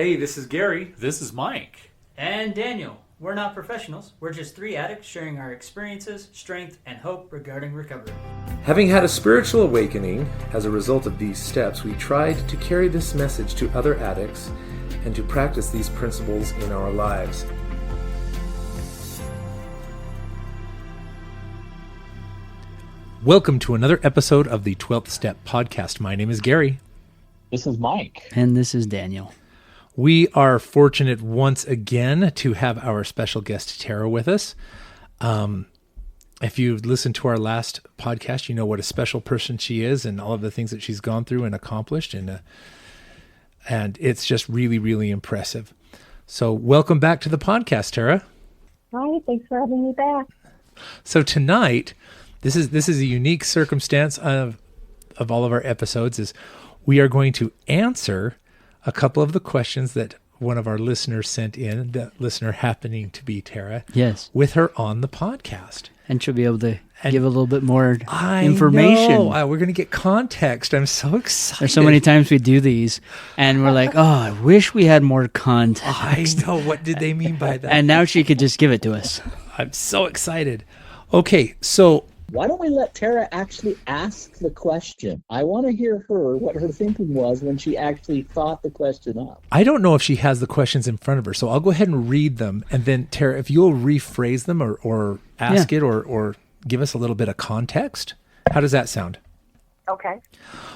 Hey, this is Gary. This is Mike. And Daniel. We're not professionals. We're just three addicts sharing our experiences, strength, and hope regarding recovery. Having had a spiritual awakening as a result of these steps, we tried to carry this message to other addicts and to practice these principles in our lives. Welcome to another episode of the 12th Step Podcast. My name is Gary. This is Mike. And this is Daniel. We are fortunate once again to have our special guest, Tera, with us. If you listened to our last podcast, you know what a special person she is and all of the things that she's gone through and accomplished. And it's just really, really impressive. So welcome back to the podcast, Tera. Hi, thanks for having me back. So tonight, this is a unique circumstance of all of our episodes, is we are going to answer a couple of the questions that one of our listeners sent in, the listener happening to be Tera. Yes. With her on the podcast. And she'll be able to give a little bit more information. Know. We're going to get context. I'm so excited. There's so many times we do these, and we're like, oh, I wish we had more context. I know. What did they mean by that? And now she could just give it to us. I'm so excited. Okay, so why don't we let Tera actually ask the question? I want to hear what her thinking was when she actually thought the question up. I don't know if she has the questions in front of her, so I'll go ahead and read them. And then, Tera, if you'll rephrase them or ask it or give us a little bit of context. How does that sound? Okay.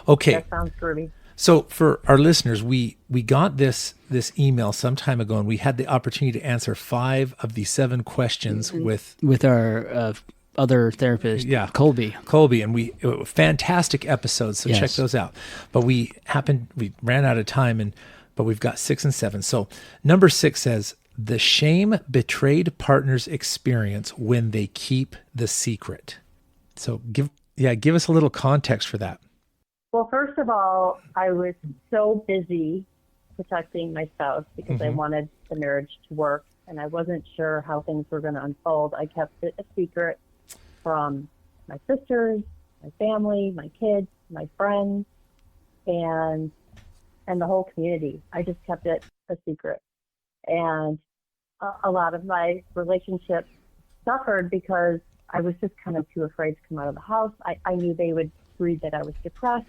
Okay. That sounds groovy. So for our listeners, we got this email some time ago, and we had the opportunity to answer 5 of the 7 questions with our other therapist, Colby, and fantastic episodes. So check those out. But we ran out of time, but we've got 6 and 7. So number 6 says, the shame betrayed partner's experience when they keep the secret. So give us a little context for that. Well, first of all, I was so busy protecting my spouse because I wanted the marriage to work, and I wasn't sure how things were going to unfold. I kept it a secret from my sisters, my family, my kids, my friends, and the whole community. I just kept it a secret. And a lot of my relationships suffered because I was just kind of too afraid to come out of the house. I knew they would read that I was depressed,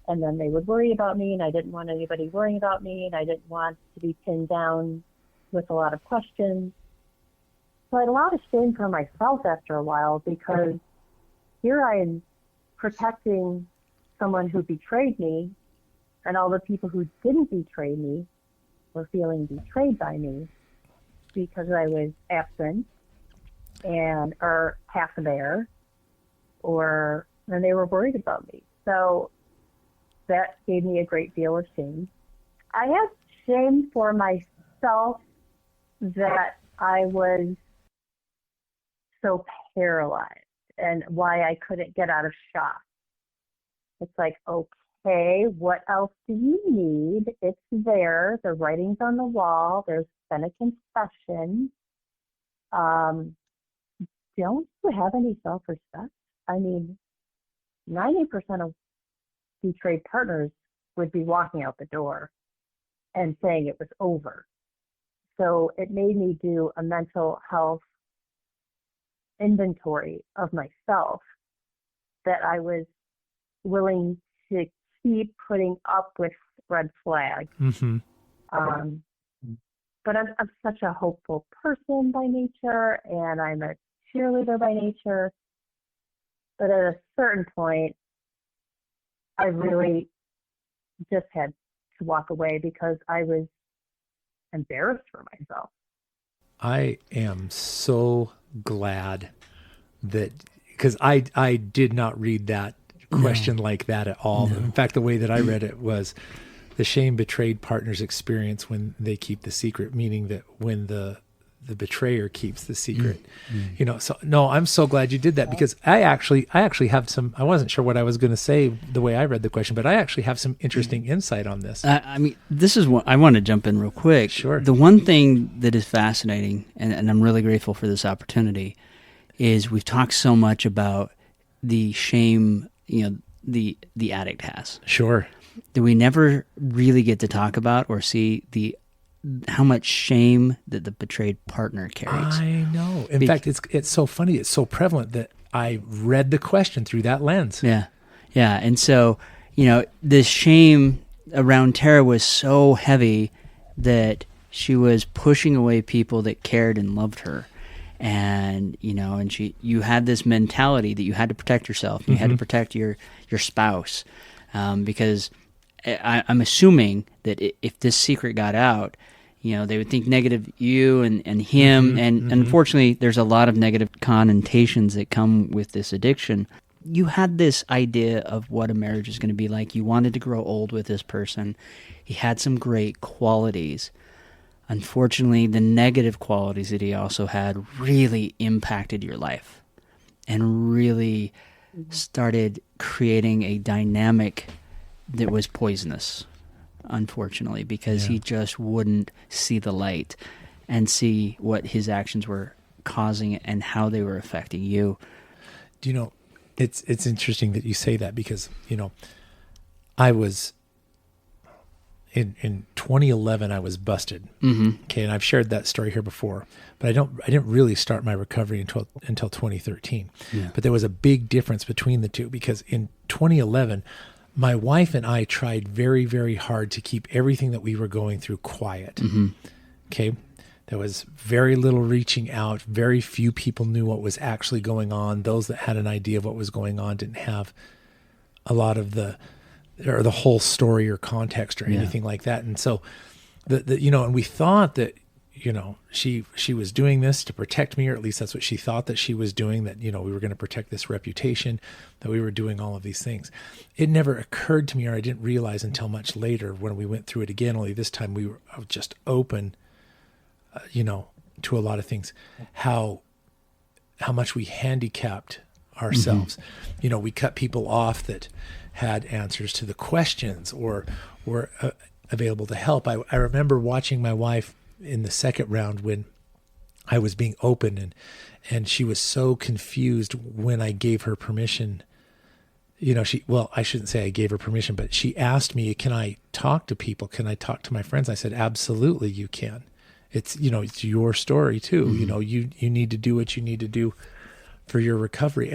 and then they would worry about me, and I didn't want anybody worrying about me, and I didn't want to be pinned down with a lot of questions. So I had a lot of shame for myself after a while, because here I am protecting someone who betrayed me, and all the people who didn't betray me were feeling betrayed by me because I was absent or half there, and they were worried about me. So that gave me a great deal of shame. I had shame for myself that I was so paralyzed and why I couldn't get out of shock. It's like, okay, what else do you need? It's there. The writing's on the wall. There's been a confession. Don't you have any self-respect? I mean, 90% of betrayed partners would be walking out the door and saying it was over. So it made me do a mental health inventory of myself that I was willing to keep putting up with red flags. But I'm such a hopeful person by nature, and I'm a cheerleader by nature. But at a certain point, I really just had to walk away because I was embarrassed for myself. I am so glad that, because I did not read that question like that at all. No. In fact, the way that I read it was the shame betrayed partner's experience when they keep the secret, meaning that when the betrayer keeps the secret. So no, I'm so glad you did that, because I actually have some, I wasn't sure what I was going to say the way I read the question, but I actually have some interesting insight on this. I mean, this is what I want to jump in real quick. Sure. The one thing that is fascinating, and I'm really grateful for this opportunity, is we've talked so much about the shame, the addict has. Sure. that we never really get to talk about or see how much shame that the betrayed partner carries. I know. In fact, it's so funny. It's so prevalent that I read the question through that lens. Yeah. Yeah. And so, the shame around Tera was so heavy that she was pushing away people that cared and loved her. And, you had this mentality that you had to protect yourself. You had to protect your spouse. Because I'm assuming that if this secret got out, they would think negative of you and him. And unfortunately, there's a lot of negative connotations that come with this addiction. You had this idea of what a marriage is going to be like. You wanted to grow old with this person. He had some great qualities. Unfortunately, the negative qualities that he also had really impacted your life and really started creating a dynamic that was poisonous, unfortunately, because he just wouldn't see the light and see what his actions were causing and how they were affecting you. Do you know, it's interesting that you say that because, I was in 2011, I was busted. Okay. And I've shared that story here before, but I didn't really start my recovery until 2013. Yeah. But there was a big difference between the two because in 2011, my wife and I tried very, very hard to keep everything that we were going through quiet. Okay. There was very little reaching out. Very few people knew what was actually going on. Those that had an idea of what was going on didn't have a lot of the whole story or context or anything like that. And so and we thought that, she was doing this to protect me, or at least that's what she thought that she was doing, that, we were going to protect this reputation, that we were doing all of these things. It never occurred to me, or I didn't realize until much later when we went through it again, only this time we were just open, to a lot of things, how much we handicapped ourselves. We cut people off that had answers to the questions or were available to help. I remember watching my wife in the second round when I was being open and she was so confused when I gave her permission. I shouldn't say I gave her permission, but she asked me, can I talk to people? Can I talk to my friends? I said, absolutely you can. It's, it's your story too. You need to do what you need to do for your recovery.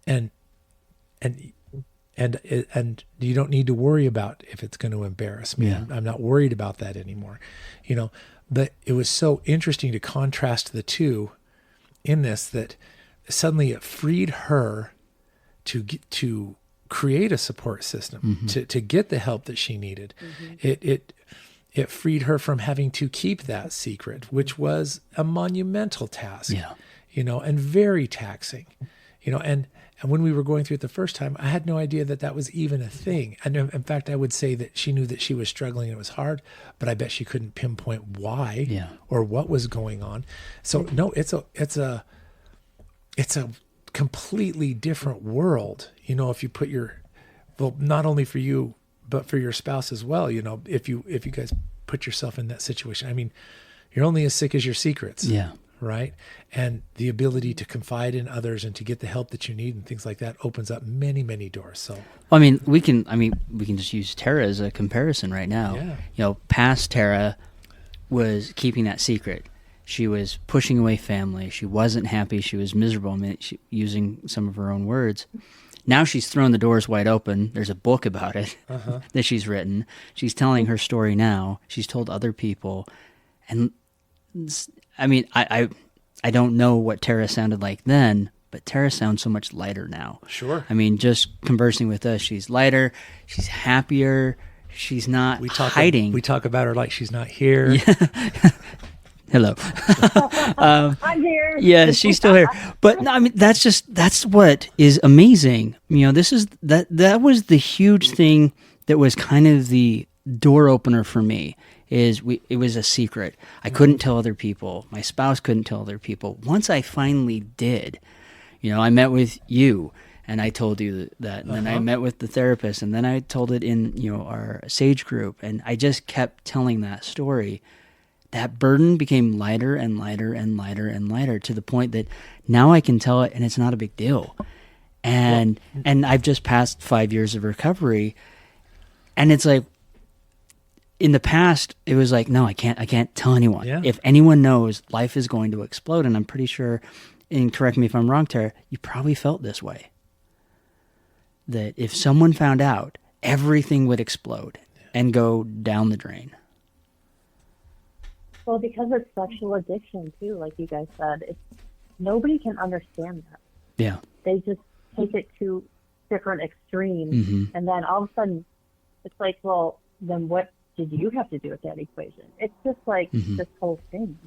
And you don't need to worry about if it's going to embarrass me. Yeah. I'm not worried about that anymore, but it was so interesting to contrast the two in this, that suddenly it freed her to create a support system, to get the help that she needed. It freed her from having to keep that secret, which was a monumental task, and very taxing, and when we were going through it the first time, I had no idea that was even a thing. And in fact, I would say that she knew that she was struggling and it was hard, but I bet she couldn't pinpoint why or what was going on. So no, it's a completely different world. If you put not only for you, but for your spouse as well, if you guys put yourself in that situation, I mean, you're only as sick as your secrets. Yeah. Right. And the ability to confide in others and to get the help that you need and things like that opens up many, many doors. So, we can just use Tera as a comparison right now. Yeah. Past Tera was keeping that secret. She was pushing away family. She wasn't happy. She was miserable. Using some of her own words. Now she's thrown the doors wide open. There's a book about it that she's written. She's telling her story now. She's told other people. And I don't know what Tera sounded like then, but Tera sounds so much lighter now. Sure. Just conversing with us, she's lighter, she's happier, she's not hiding. We talk about her like she's not here. Yeah. Hello. I'm here. Yeah, she's still here. But that's what is amazing. That was the huge thing that was kind of the door opener for me. It was a secret. I couldn't tell other people. My spouse couldn't tell other people. Once I finally did, I met with you and I told you that. And then I met with the therapist and then I told it in, our Sage group. And I just kept telling that story. That burden became lighter and lighter and lighter and lighter to the point that now I can tell it and it's not a big deal. And I've just passed 5 years of recovery. And it's like, in the past, it was like, no, I can't tell anyone. Yeah. If anyone knows, life is going to explode. And I'm pretty sure, and correct me if I'm wrong, Tara, you probably felt this way. That if someone found out, everything would explode and go down the drain. Well, because it's sexual addiction too, like you guys said, nobody can understand that. Yeah. They just take it to different extremes, Mm-hmm. and then all of a sudden, it's like, well, then what did you have to do with that equation? It's just like this whole thing.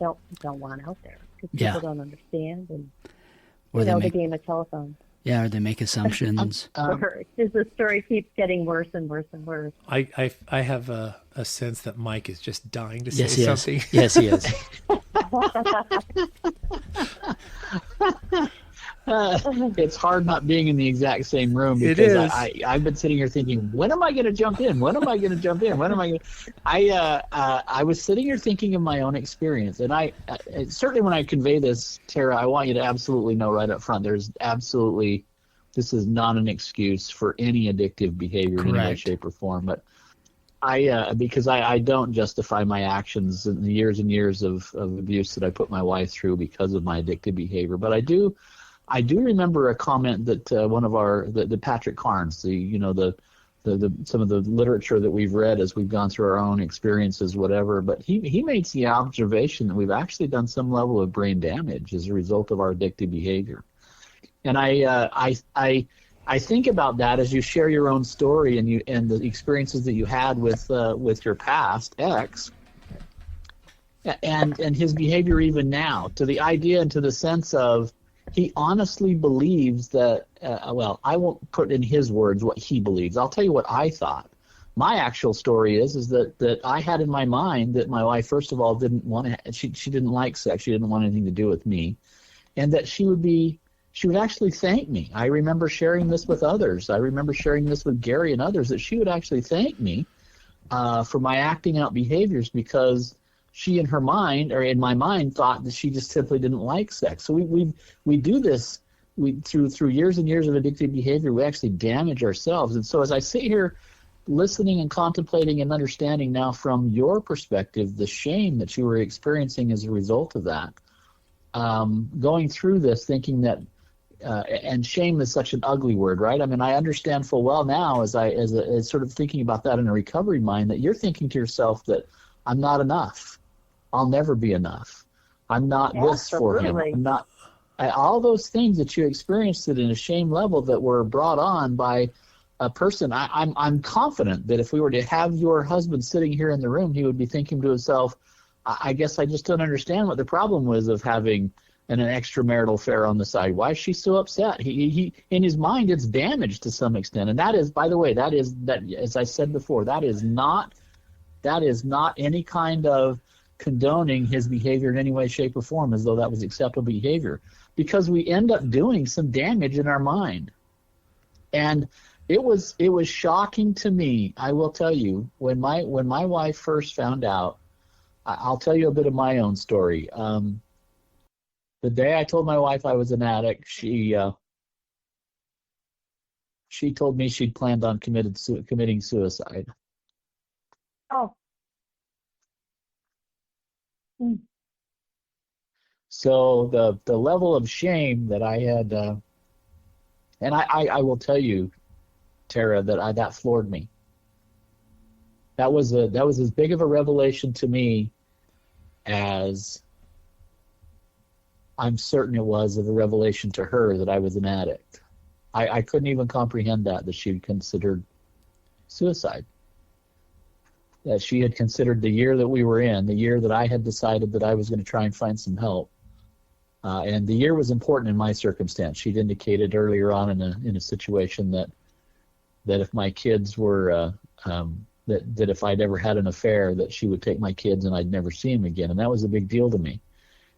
Don't want out there because people don't understand, and Or they the make, game of telephone. yeah, or they make assumptions. The story keeps getting worse and worse and worse. I have a sense that Mike is just dying to say Yes, he something. is. Yes, he is. It's hard not being in the exact same room It because is. I've been sitting here thinking, when am I going to jump in? When am I going to jump in? When am I going to? I was sitting here thinking of my own experience, and I certainly when I convey this, Tara, I want you to absolutely know right up front, this is not an excuse for any addictive behavior in any way, Correct. shape, or form, but because I don't justify my actions in the years and years of abuse that I put my wife through because of my addictive behavior. But I do remember a comment that one of the Patrick Carnes, some of the literature that we've read as we've gone through our own experiences, whatever. But he makes the observation that we've actually done some level of brain damage as a result of our addictive behavior. And I think about that as you share your own story and the experiences that you had with your past ex, and his behavior even now, to the idea and to the sense of he honestly believes that. Well, I won't put in his words what he believes. I'll tell you what I thought. My actual story is that I had in my mind that my wife, first of all, didn't want to. She didn't like sex. She didn't want anything to do with me, and that she would actually thank me. I remember sharing this with others. I remember sharing this with Gary and others, that she would actually thank me for my acting out behaviors because she in her mind, or in my mind, thought that she just simply didn't like sex. So we do this through years and years of addictive behavior. We actually damage ourselves. And so as I sit here listening and contemplating and understanding now from your perspective the shame that you were experiencing as a result of that, going through this thinking that and shame is such an ugly word, right? I mean, I understand full well now as sort of thinking about that in a recovery mind, that you're thinking to yourself that I'm not enough. I'll never be enough. I'm not this for him. I'm not. All those things that you experienced it in a shame level that were brought on by a person. I'm confident that if we were to have your husband sitting here in the room, he would be thinking to himself, I guess I just don't understand what the problem was of having an extramarital affair on the side. Why is she so upset? He in his mind, it's damaged to some extent. And that is, by the way, that as I said before, that is not any kind of condoning his behavior in any way, shape, or form as though that was acceptable behavior, because we end up doing some damage in our mind. And it was shocking to me, I will tell you, when my wife first found out. I'll tell you a bit of my own story. The day I told my wife I was an addict, she told me she'd planned on committing suicide. Oh. Mm. So the level of shame that I had, and I will tell you, Tara, that floored me. That was as big of a revelation to me as I'm certain it was of a revelation to her that I was an addict. I couldn't even comprehend that she'd considered suicide. That she had considered the year that we were in, the year that I had decided that I was going to try and find some help. And the year was important in my circumstance. She'd indicated earlier on in a situation that if my kids were that if I'd ever had an affair, that she would take my kids and I'd never see them again. And that was a big deal to me.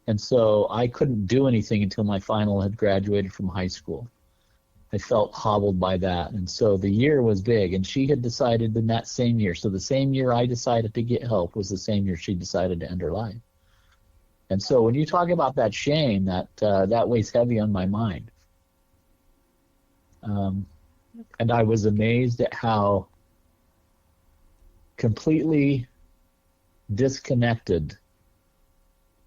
And so I couldn't do anything until my final had graduated from high school. I felt hobbled by that. And so the year was big. And she had decided in that same year. So the same year I decided to get help was the same year she decided to end her life. And so when you talk about that shame, that weighs heavy on my mind. And I was amazed at how completely disconnected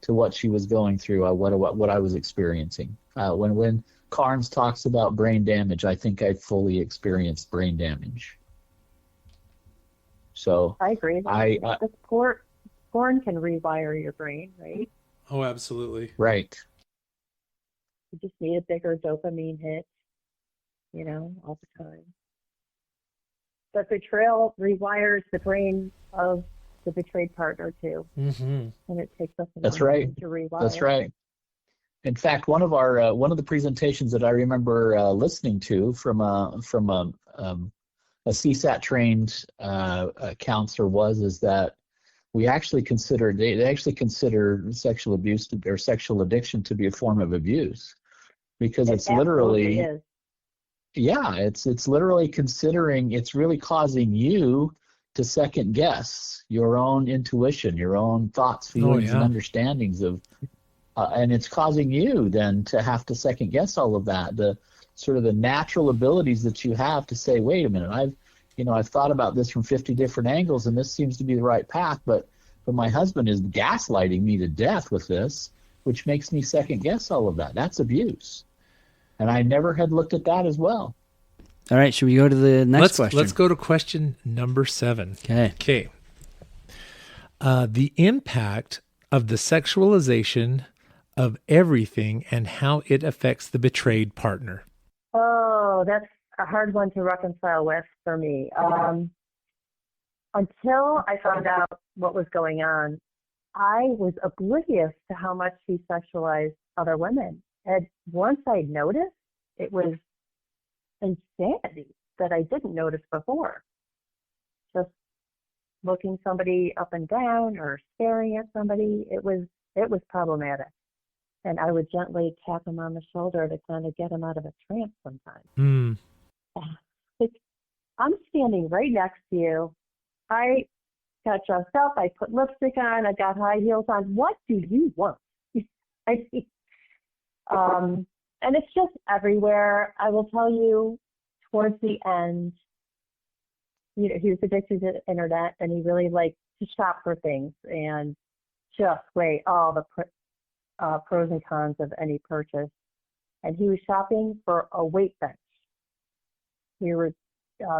to what she was going through, what I was experiencing. When Carnes talks about brain damage, I think I fully experienced brain damage. So I agree. The porn can rewire your brain, right? Oh, absolutely. Right. You just need a bigger dopamine hit, all the time. But betrayal rewires the brain of the betrayed partner too, and it takes us a long time to rewire. That's right. In fact, one of the presentations that I remember listening to from a CSAT trained counselor is that they actually consider sexual abuse or sexual addiction to be a form of abuse, because it's literally is. Yeah, it's literally it's really causing you to second guess your own intuition, your own thoughts, feelings, and understandings of, and it's causing you then to have to second guess all of that, the sort of the natural abilities that you have to say, wait a minute, I've thought about this from 50 different angles, and this seems to be the right path, but my husband is gaslighting me to death with this, which makes me second guess all of that. That's abuse. And I never had looked at that as well. All right, should we go to the next question? Let's go to question number 7. Okay. The impact of the sexualization of everything and how it affects the betrayed partner. Oh, that's a hard one to reconcile with for me. Until I found out what was going on, I was oblivious to how much he sexualized other women. And once I noticed, it was insanity that I didn't notice before. Just looking somebody up and down or staring at somebody, it was problematic. And I would gently tap him on the shoulder to kind of get him out of a trance sometimes. I'm standing right next to you. I got dressed up. I put lipstick on. I got high heels on. What do you want? I mean, and it's just everywhere. I will tell you, towards the end, he was addicted to the internet, and he really liked to shop for things and just weigh all the pros and cons of any purchase. And he was shopping for a weight bench. We were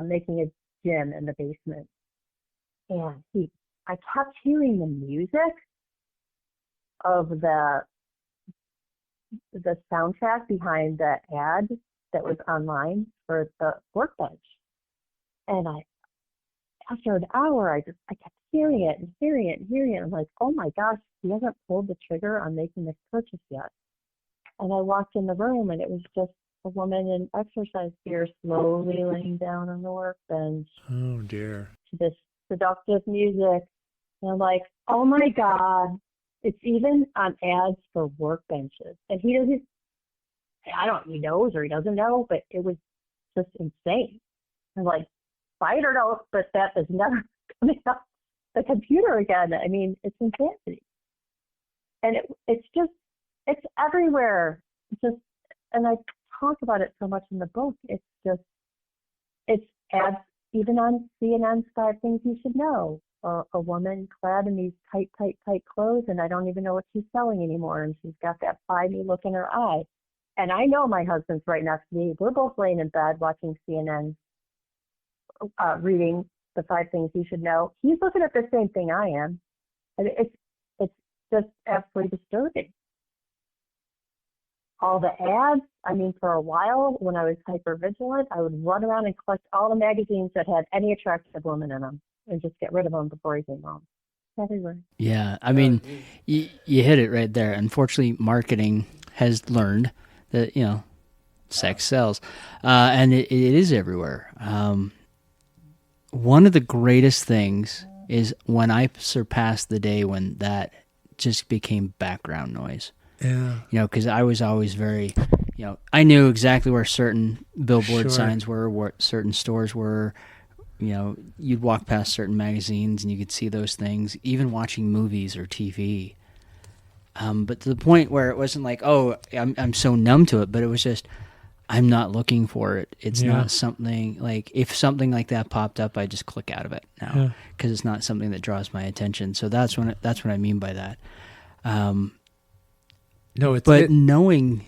making a gym in the basement, and I kept hearing the music of the soundtrack behind the ad that was online for the workbench. And after an hour, I kept hearing it and hearing it and hearing it. I'm like, oh my gosh, he hasn't pulled the trigger on making this purchase yet. And I walked in the room, and it was just a woman in exercise gear slowly laying down on the workbench. Oh dear. To this seductive music. And I'm like, oh my God. It's even on ads for workbenches. And he knows or he doesn't know, but it was just insane. I'm like, fight or no, but that is never coming off the computer again. I mean, it's insanity. And it's everywhere. And I talk about it so much in the book. It's ads even on CNN's 5 Things You Should Know. A woman clad in these tight clothes, and I don't even know what she's selling anymore. And she's got that finey look in her eye. And I know my husband's right next to me. We're both laying in bed watching CNN, reading the 5 Things You Should Know. He's looking at the same thing I am. And it's just absolutely disturbing. All the ads, I mean, for a while when I was hypervigilant, I would run around and collect all the magazines that had any attractive woman in them and just get rid of them before he came home. Everywhere. Yeah, I mean, you hit it right there. Unfortunately, marketing has learned that, sex sells. And it is everywhere. One of the greatest things is when I surpassed the day when that just became background noise. Yeah. Because I was always very, I knew exactly where certain billboard Sure. signs were, where certain stores were. You'd walk past certain magazines and you could see those things, even watching movies or TV. But to the point where it wasn't like, oh, I'm so numb to it, but it was just, I'm not looking for it. It's Yeah. not something like, if something like that popped up, I just click out of it now because it's not something that draws my attention. So that's what I mean by that. No, But knowing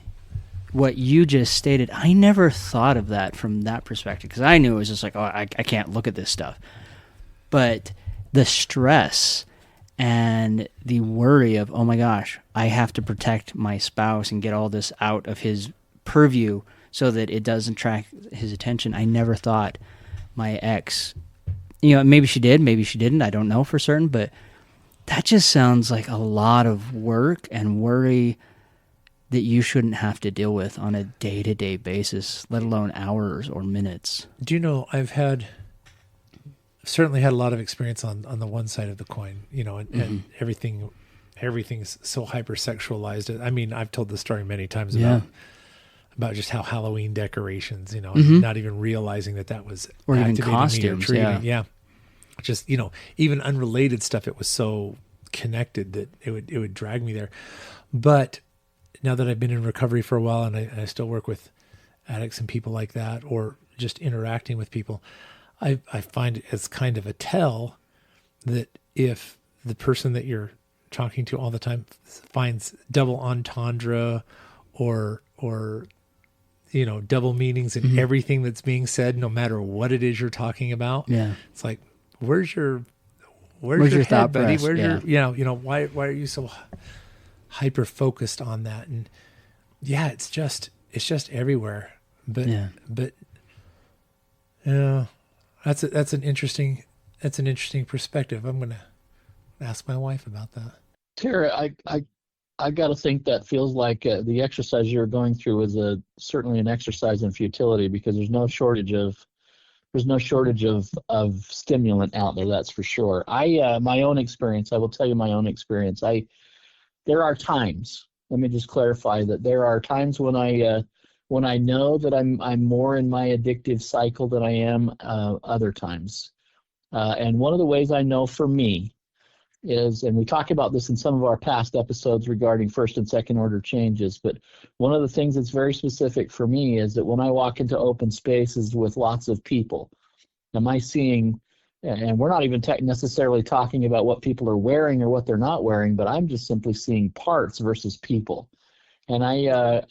what you just stated, I never thought of that from that perspective, because I knew it was just like, oh, I can't look at this stuff. But the stress and the worry of, oh my gosh, I have to protect my spouse and get all this out of his purview so that it doesn't attract his attention. I never thought my ex, maybe she did, maybe she didn't, I don't know for certain, but that just sounds like a lot of work and worry that you shouldn't have to deal with on a day-to-day basis, let alone hours or minutes. Do you know, I've certainly had a lot of experience on the one side of the coin, and everything's so hypersexualized. I mean, I've told the story many times about just how Halloween decorations, not even realizing that was or even activating me or costumes. triggering. Yeah. Just, even unrelated stuff, it was so connected that it would drag me there. But now that I've been in recovery for a while, and I still work with addicts and people like that, or just interacting with people, I find it as kind of a tell that if the person that you're talking to all the time finds double entendre or double meanings in everything that's being said, no matter what it is you're talking about. Yeah. It's like, where's your thought head, buddy? press? Where's Yeah. your, why are you so hyper focused on that? And yeah, it's just everywhere. But that's an interesting perspective. I'm going to ask my wife about that. Tara, I got to think that feels like the exercise you're going through is certainly an exercise in futility, because there's no shortage of stimulant out there. That's for sure. My own experience. I will tell you my own experience. There are times. Let me just clarify that there are times when I know that I'm more in my addictive cycle than I am other times. And one of the ways I know for me is, and we talk about this in some of our past episodes regarding first and second order changes, but one of the things that's very specific for me is that when I walk into open spaces with lots of people, am I seeing, and we're not even necessarily talking about what people are wearing or what they're not wearing, but I'm just simply seeing parts versus people. And I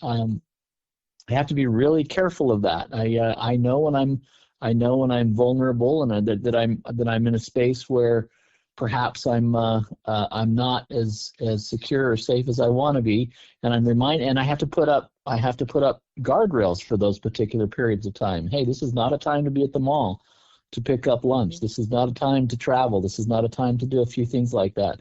have to be really careful of that. I know when I'm vulnerable, and that I'm in a space where perhaps I'm not as secure or safe as I want to be, and I have to put up guardrails for those particular periods of time. Hey, this is not a time to be at the mall to pick up lunch. This is not a time to travel. This is not a time to do a few things like that.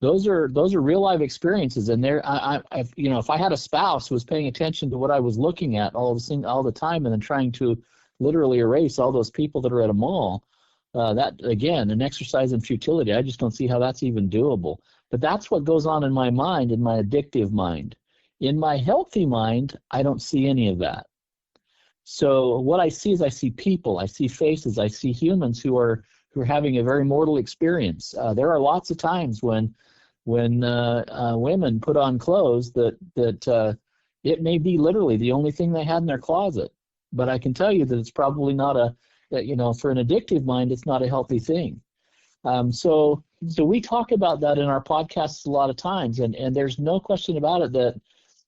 Those are real life experiences, and if I had a spouse who was paying attention to what I was looking at all the time, and then trying to literally erase all those people that are at a mall, that again, an exercise in futility. I just don't see how that's even doable. But that's what goes on in my mind, in my addictive mind. In my healthy mind, I don't see any of that. So what I see is I see people, I see faces, I see humans who are having a very mortal experience. There are lots of times when women put on clothes that it may be literally the only thing they had in their closet. But I can tell you that it's probably not for an addictive mind, it's not a healthy thing. So we talk about that in our podcasts a lot of times, and there's no question about it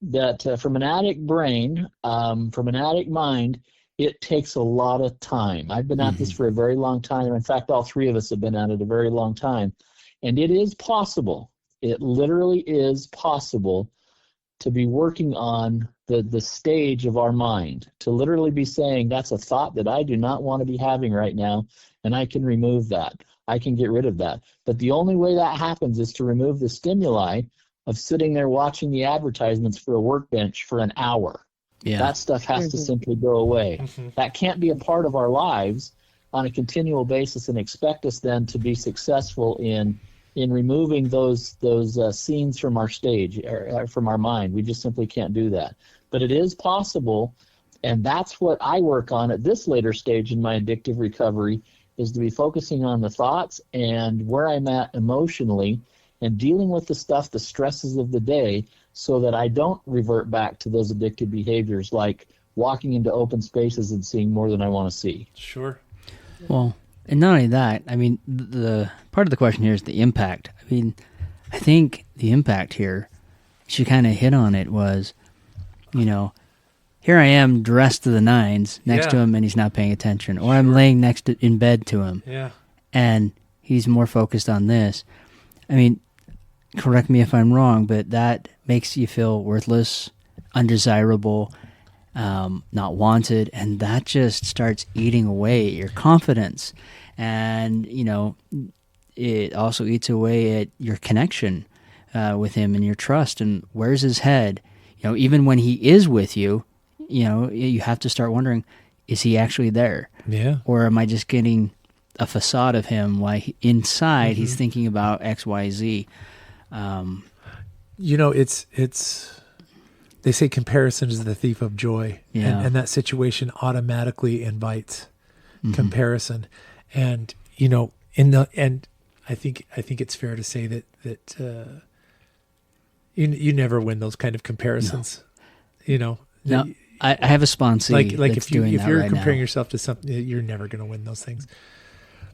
that from an addict brain, from an addict mind, it takes a lot of time. I've been at this for a very long time. In fact, all three of us have been at it a very long time. And it is possible. It literally is possible to be working on the stage of our mind, to literally be saying, that's a thought that I do not want to be having right now, and I can remove that. I can get rid of that. But the only way that happens is to remove the stimuli of sitting there watching the advertisements for a workbench for an hour. Yeah. That stuff has to simply go away. That can't be a part of our lives on a continual basis and expect us then to be successful in removing those scenes from our stage, or from our mind. We just simply can't do that. But it is possible, and that's what I work on at this later stage in my addictive recovery, is to be focusing on the thoughts and where I'm at emotionally, and dealing with the stresses of the day, so that I don't revert back to those addictive behaviors, like walking into open spaces and seeing more than I want to see. Sure. Well, and not only that, I mean, the part of the question here is the impact. I mean, I think the impact here, she kind of hit on it, was, here I am dressed to the nines next to him and he's not paying attention. Or I'm laying in bed to him. Yeah. And he's more focused on this. I mean, correct me if I'm wrong, but that makes you feel worthless, undesirable, not wanted, and that just starts eating away at your confidence. And, it also eats away at your connection with him and your trust. And where's his head? Even when he is with you, you have to start wondering, is he actually there? Yeah. Or am I just getting a facade of him while inside he's thinking about X, Y, Z? It's they say comparison is the thief of joy. Yeah. And that situation automatically invites comparison. And, I think it's fair to say that you never win those kind of comparisons. No, I have a sponsee like that's if you're right comparing now. yourself to something, you're never going to win those things.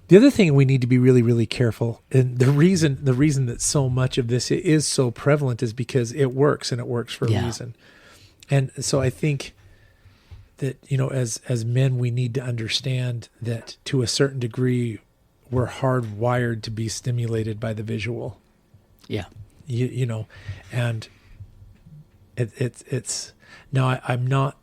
The other thing we need to be really, really careful, and the reason that so much of this is so prevalent is because it works, and it works for a reason. And so I think that, as men, we need to understand that to a certain degree, we're hardwired to be stimulated by the visual. Yeah. And it's now I'm not,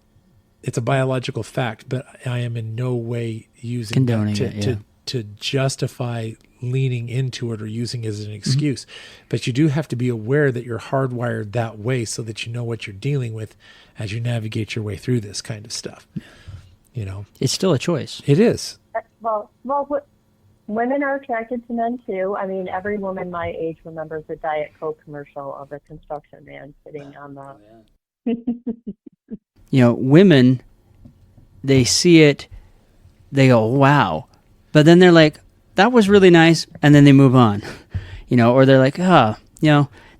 it's a biological fact, but I am in no way using condoning that to justify leaning into it or using it as an excuse. But you do have to be aware that you're hardwired that way so that you know what you're dealing with as you navigate your way through this kind of stuff. It's still a choice. It is. Well, women are attracted to men too. I mean, every woman my age remembers the Diet Coke commercial of the construction man sitting on the. Women, they see it, they go, wow. But then they're like, that was really nice. And then they move on, or they're like,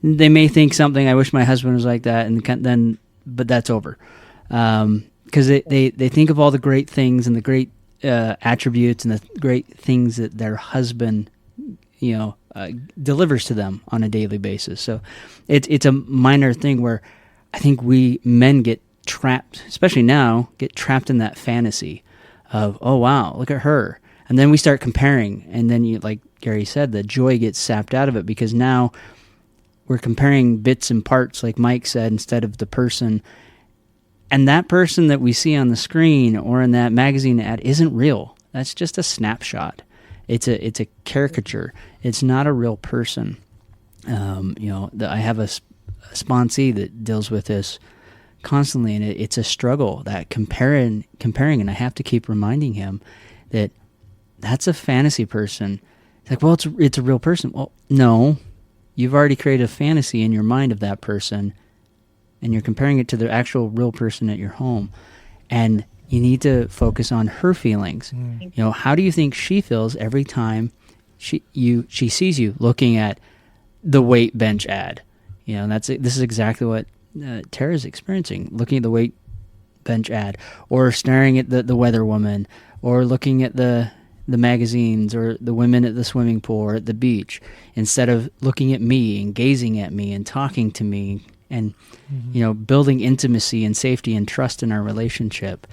they may think something, I wish my husband was like that. But that's over. Because they think of all the great things and the great attributes and the great things that their husband, delivers to them on a daily basis. So it's a minor thing where I think we men get trapped, especially now, in that fantasy of, oh, wow, look at her. And then we start comparing. And then, like Gary said, the joy gets sapped out of it because now we're comparing bits and parts, like Mike said, instead of the person. And that person that we see on the screen or in that magazine ad isn't real. That's just a snapshot. It's a caricature. It's not a real person. I have a sponsee that deals with this constantly, and it's a struggle, that comparing, and I have to keep reminding him that that's a fantasy person. It's like, well, it's a real person. Well, no, you've already created a fantasy in your mind of that person, and you're comparing it to the actual real person at your home. And you need to focus on her feelings. How do you think she feels every time she sees you looking at the weight bench ad? This is exactly what Tera's experiencing, looking at the weight bench ad, or staring at the weather woman, or looking at the magazines, or the women at the swimming pool or at the beach, instead of looking at me and gazing at me and talking to me and building intimacy and safety and trust in our relationship,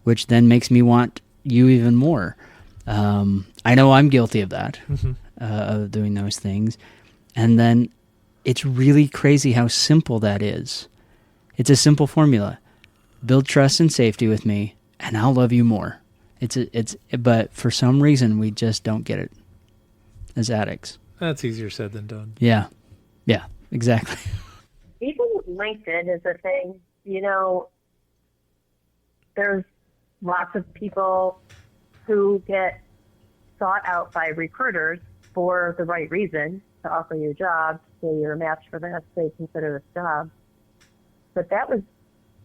which then makes me want you even more. I know I'm guilty of that, of doing those things. And then it's really crazy how simple that is. It's a simple formula. Build trust and safety with me, and I'll love you more. But for some reason, we just don't get it as addicts. That's easier said than done. Yeah, exactly. Even LinkedIn is a thing. There's lots of people who get sought out by recruiters for the right reason, to offer you a job, say you're a match for them, they consider this job. But that was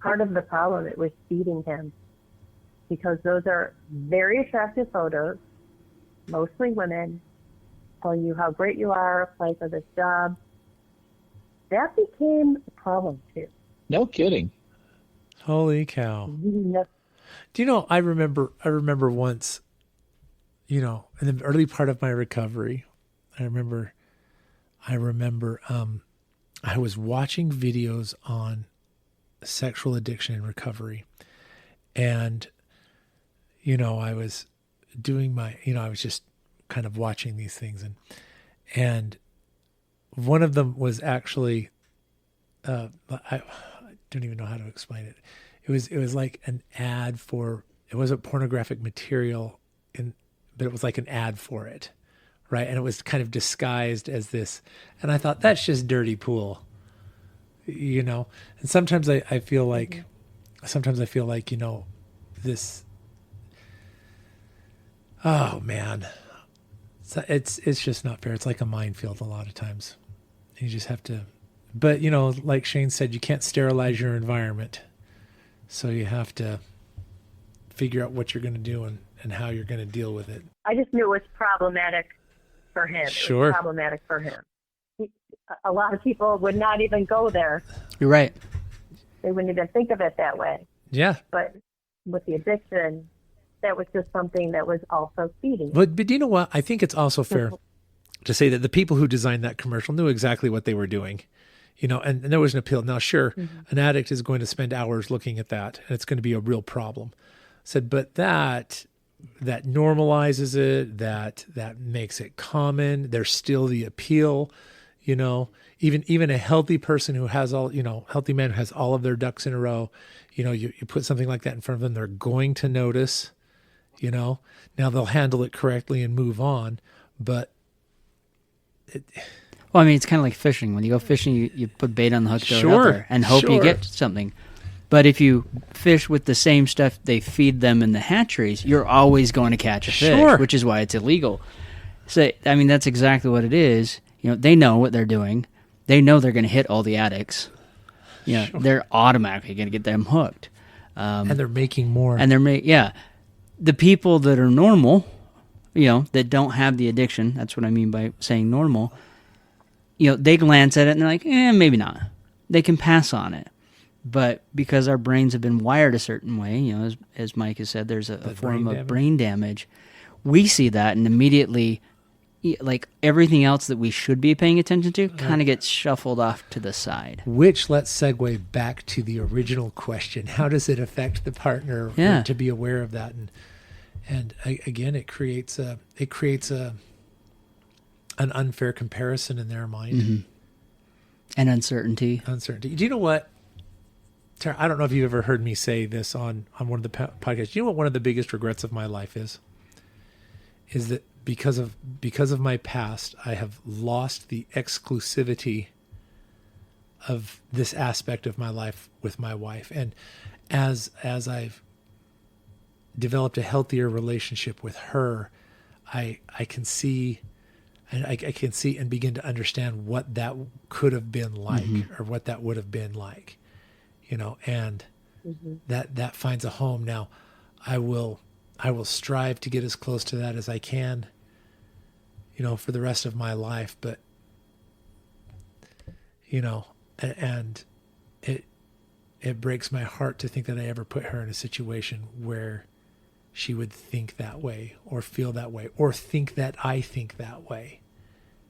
part of the problem. It was feeding him, because those are very attractive photos, mostly women, tell you how great you are, apply for this job. that became a problem too. No kidding. Holy cow. Yes. Do you know, I remember once, you know, in the early part of my recovery, I remember I was watching videos on sexual addiction and recovery. And, you know, I was doing I was just kind of watching these things. And one of them was actually, I don't even know how to explain it. It was like an ad for, it wasn't pornographic material, but it was like an ad for it, right? And it was kind of disguised as this. And I thought, that's just dirty pool, you know? And sometimes I feel like, you know, this, oh man, it's just not fair. It's like a minefield a lot of times. You just have to, but you know, like Shane said, you can't sterilize your environment. So you have to figure out what you're going to do and how you're going to deal with it. I just knew it was problematic for him. Sure. It was problematic for him. A lot of people would not even go there. You're right. They wouldn't even think of it that way. Yeah. But with the addiction, that was just something that was also feeding. But you know what? I think it's also fair to say that the people who designed that commercial knew exactly what they were doing. You know, and there was an appeal. Now, sure, an addict is going to spend hours looking at that, and it's going to be a real problem. But that normalizes it, that makes it common. There's still the appeal, you know. Even a healthy person who has healthy man who has all of their ducks in a row, you know, you put something like that in front of them, they're going to notice, you know. Now they'll handle it correctly and move on, but Well, I mean, it's kind of like fishing. When you go fishing, you put bait on the hook, throw it out there, and hope you get something. But if you fish with the same stuff they feed them in the hatcheries, you're always going to catch a fish, which is why it's illegal. So, I mean, that's exactly what it is. You know, they know what they're doing. They know they're going to hit all the addicts. You know, they're automatically going to get them hooked. And they're making more. And the people that are normal, you know, that don't have the addiction, that's what I mean by saying normal, you know, they glance at it and they're like, maybe not. They can pass on it. But because our brains have been wired a certain way, you know, as Mike has said, there's a form of brain damage. We see that and immediately, like everything else that we should be paying attention to, kind of gets shuffled off to the side. Which, let's segue back to the original question. How does it affect the partner to be aware of that? And again, it creates an unfair comparison in their mind. Mm-hmm. And uncertainty. Do you know what, Tara, I don't know if you've ever heard me say this on one of the podcasts. Do you know what one of the biggest regrets of my life is? Is that because of my past, I have lost the exclusivity of this aspect of my life with my wife. And as I've developed a healthier relationship with her, I can see and begin to understand what that could have been like, or what that would have been like, you know, and that finds a home. Now, I will strive to get as close to that as I can, you know, for the rest of my life. But, you know, and it breaks my heart to think that I ever put her in a situation where she would think that way or feel that way or think that I think that way,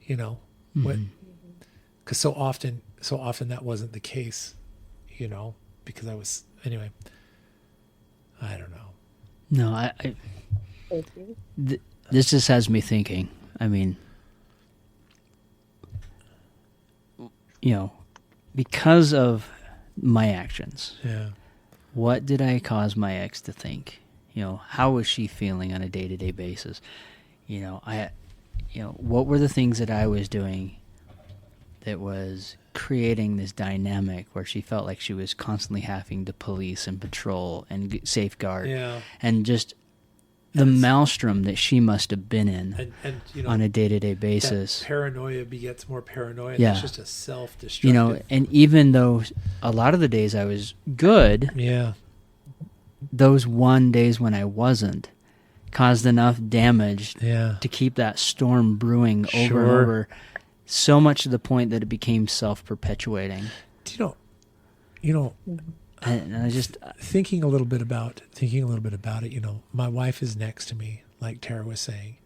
you know, because so often that wasn't the case, you know, because anyway, I don't know. No, this just has me thinking. I mean, you know, because of my actions, what did I cause my ex to think? You know, how was she feeling on a day-to-day basis? You know, what were the things that I was doing that was creating this dynamic where she felt like she was constantly having to police and patrol and safeguard, and just the maelstrom that she must have been in and you know, on a day-to-day basis. Paranoia begets more paranoia. Yeah. It's just a self-destructive. You know, and even though a lot of the days I was good, those one days when I wasn't caused enough damage to keep that storm brewing over and over. so much to the point that it became self-perpetuating. You know, And I just, thinking a little bit about it, you know, my wife is next to me, like Tara was saying,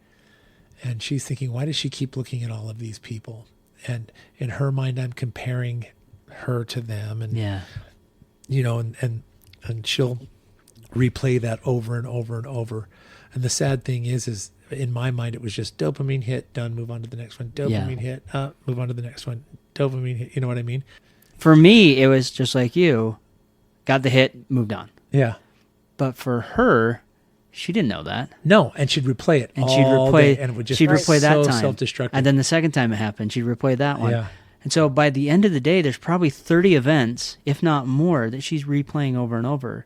and she's thinking, why does she keep looking at all of these people? And in her mind, I'm comparing her to them, and yeah, you know, and she'll replay that over and over and over. And the sad thing is in my mind, it was just dopamine hit, done, move on to the next one. Dopamine hit, move on to the next one. Dopamine hit. You know what I mean? for me, it was just like you, got the hit, moved on. Yeah. But for her, she didn't know that. No, and she'd replay it, And all day, and it would just she'd be replay that so time. self-destructive. And then the second time it happened, she'd replay that one. Yeah. And so by the end of the day, there's probably 30 events, if not more, that she's replaying over and over.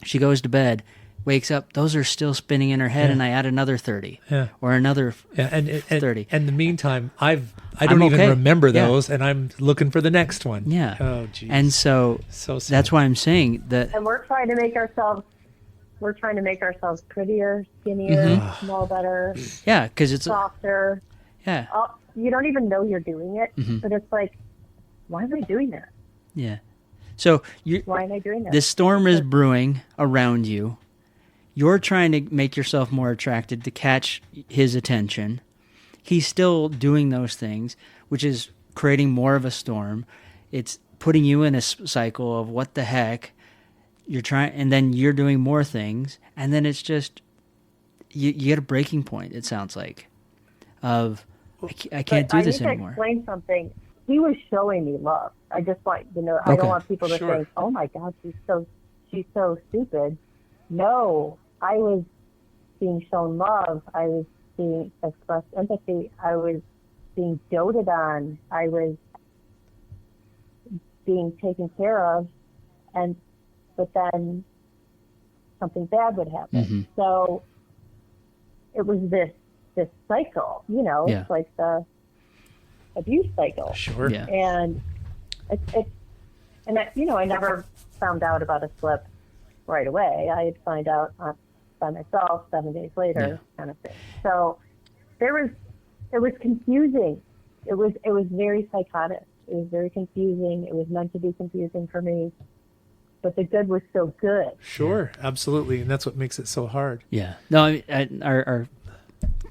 She goes to bed, wakes up, those are still spinning in her head, Yeah. and I add another 30 Yeah. or another and 30. And in the meantime, I I'm don't even okay. remember Yeah. those, and I'm looking for the next one. Yeah. Oh, geez. And so So sad. that's why I'm saying that. And we're trying to make ourselves prettier, skinnier, Mm-hmm. smell better, Yeah, because it's softer. yeah, You don't even know you're doing it, Mm-hmm. but it's like, why am I doing that? yeah. So you, Why am I doing that? this storm is brewing around you. You're trying to make yourself more attracted to catch his attention. He's still doing those things, which is creating more of a storm. It's putting you in a cycle of what the heck. You're trying, and then you're doing more things, and then it's just you get a breaking point. It sounds like of I can't But do this I need anymore. to explain something. He was showing me love. I just want I Okay. don't want people to Sure. think, "Oh my God, she's so stupid." No, I was being shown love. I was being expressed empathy. I was being doted on. I was being taken care of, but then something bad would happen. Mhm. So it was this cycle, you know. Yeah. It's like the abuse cycle. Sure. Yeah. And I never found out about a slip right away. I'd find out by myself 7 days later, kind of thing. So it was confusing. It was very psychotic. It was very confusing. It was meant to be confusing for me, but the good was so good. Sure. Absolutely. And that's what makes it so hard. Yeah. No, our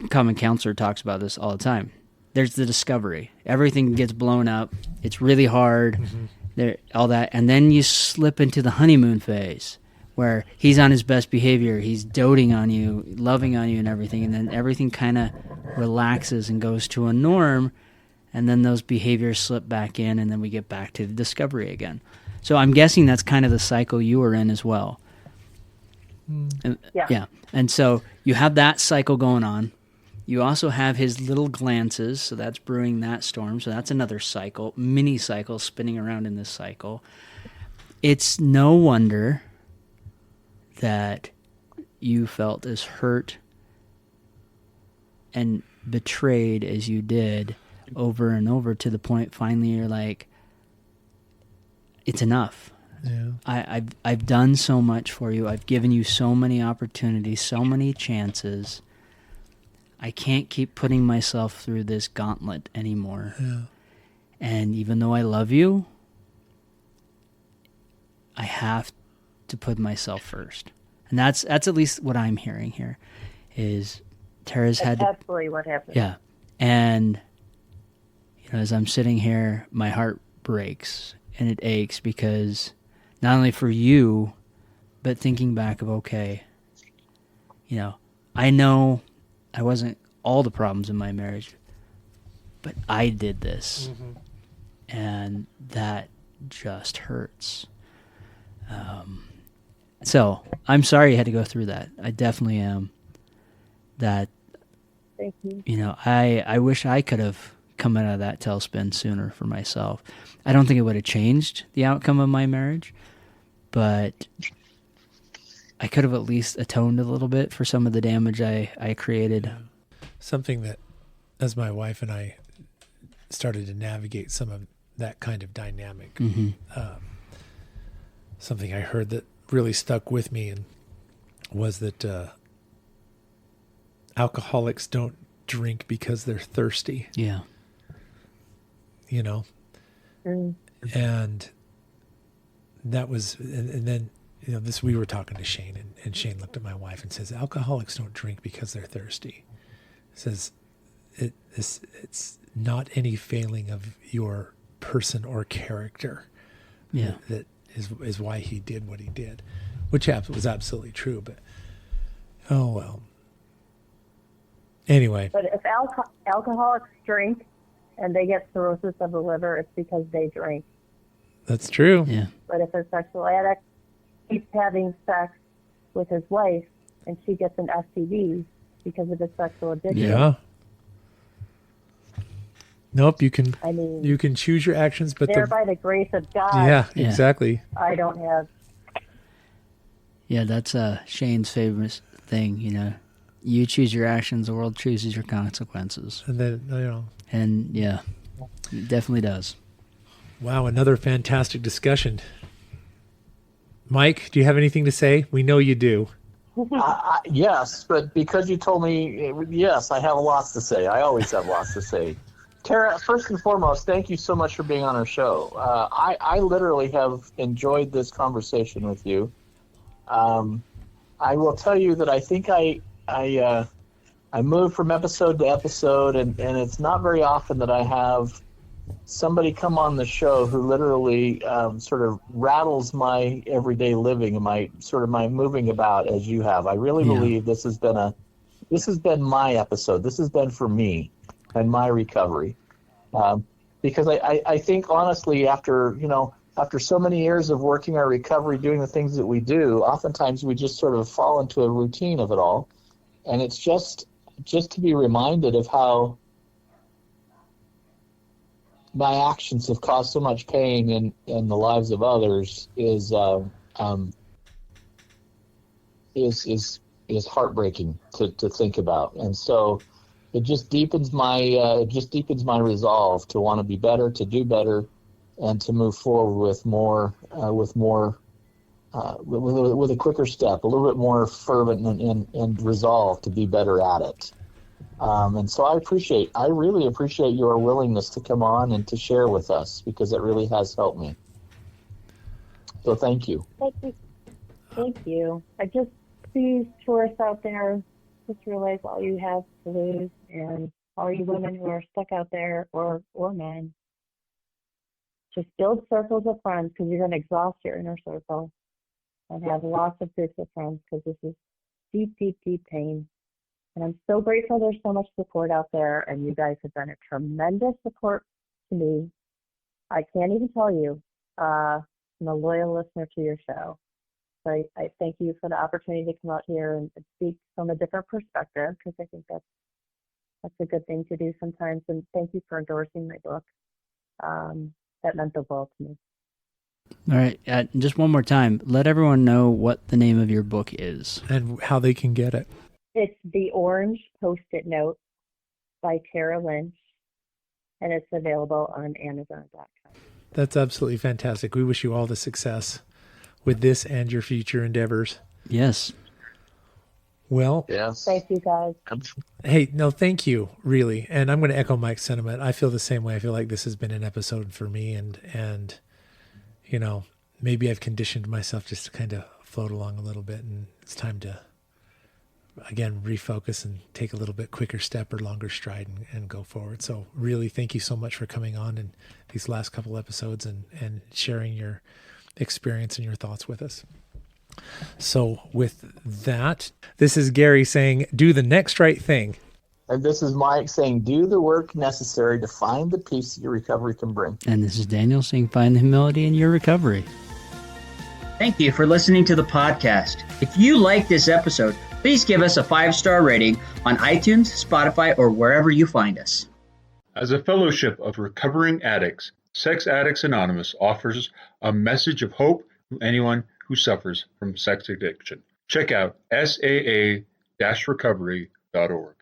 common counselor talks about this all the time. There's the discovery. Everything gets blown up. It's really hard. Mm-hmm. There, all that, and then you slip into the honeymoon phase where he's on his best behavior. He's doting on you, loving on you, and everything. And then everything kind of relaxes and goes to a norm. And then those behaviors slip back in, and then we get back to the discovery again. So I'm guessing that's kind of the cycle you were in as well. Yeah. And so you have that cycle going on. You also have his little glances, so that's brewing that storm. So that's another cycle, mini cycle spinning around in this cycle. It's no wonder that you felt as hurt and betrayed as you did over and over, to the point finally you're like, it's enough. Yeah. I've done so much for you. I've given you so many opportunities, so many chances. I can't keep putting myself through this gauntlet anymore. Yeah. And even though I love you, I have to put myself first. And that's at least what I'm hearing here, is Tara's had That's to, absolutely what happened. yeah. And as I'm sitting here, my heart breaks and it aches, because not only for you, but thinking back of, okay, I know I wasn't all the problems in my marriage, but I did this. Mm-hmm. And that just hurts. So I'm sorry you had to go through that. I definitely am. That, Thank you. I wish I could have come out of that tailspin sooner for myself. I don't think it would have changed the outcome of my marriage, but I could have at least atoned a little bit for some of the damage I created. Something that, as my wife and I started to navigate some of that kind of dynamic, Mm-hmm. something I heard that really stuck with me and was that alcoholics don't drink because they're thirsty. Yeah. you know, and that was, and then, you know, we were talking to Shane, and Shane looked at my wife and says, alcoholics don't drink because they're thirsty. He says, it's not any failing of your person or character. Yeah. That is why he did what he did, which was absolutely true. But, oh, well. Anyway. But if alcoholics drink and they get cirrhosis of the liver, it's because they drink. That's true. Yeah. But if a sexual addict keeps having sex with his wife and she gets an STD because of his sexual addiction. Yeah. Nope, you can choose your actions, but by the grace of God. Yeah, exactly. I don't have. Yeah, that's Shane's famous thing, you know. You choose your actions, the world chooses your consequences. And then, you know. And yeah, it definitely does. Wow, another fantastic discussion. Mike, do you have anything to say? We know you do. Yes, but because you told me, yes, I have lots to say. I always have lots to say. Tera, first and foremost, thank you so much for being on our show. I literally have enjoyed this conversation with you. I will tell you that I think I move from episode to episode, and it's not very often that I have somebody come on the show who literally sort of rattles my everyday living and my moving about as you have. I really believe this has been my episode. This has been for me and my recovery, because I think honestly after so many years of working our recovery, doing the things that we do, oftentimes we just sort of fall into a routine of it all, and it's just to be reminded of how my actions have caused so much pain in the lives of others is heartbreaking to think about. And so it just deepens my resolve to want to be better, to do better, and to move forward with a quicker step, a little bit more fervent and resolve to be better at it. And so I really appreciate your willingness to come on and to share with us, because it really has helped me. So thank you. Thank you. I just, please, tourists out there, just realize all you have to lose, and all you women who are stuck out there, or men, just build circles of friends, because you're going to exhaust your inner circle, and have lots of groups of friends, because this is deep, deep, deep pain. And I'm so grateful there's so much support out there, and you guys have been a tremendous support to me. I can't even tell you. I'm a loyal listener to your show. So I thank you for the opportunity to come out here and speak from a different perspective, because I think that's a good thing to do sometimes. And thank you for endorsing my book. That meant the world to me. All right, just one more time, let everyone know what the name of your book is. And how they can get it. It's The Orange Post-it Note by Tera Lynch, and it's available on Amazon.com. That's absolutely fantastic. We wish you all the success with this and your future endeavors. Yes. Well, yes. Thank you, guys. Hey, no, thank you, really. And I'm going to echo Mike's sentiment. I feel the same way. I feel like this has been an episode for me, and you know, maybe I've conditioned myself just to kind of float along a little bit, and it's time to, again, refocus and take a little bit quicker step or longer stride and go forward. So really, thank you so much for coming on in these last couple episodes and sharing your experience and your thoughts with us. So with that, this is Gary saying, do the next right thing. And this is Mike saying, do the work necessary to find the peace that your recovery can bring. And this is Daniel saying, find the humility in your recovery. Thank you for listening to the podcast. If you like this episode, please give us a 5-star rating on iTunes, Spotify, or wherever you find us. As a fellowship of recovering addicts, Sex Addicts Anonymous offers a message of hope to anyone who suffers from sex addiction. Check out saa-recovery.org.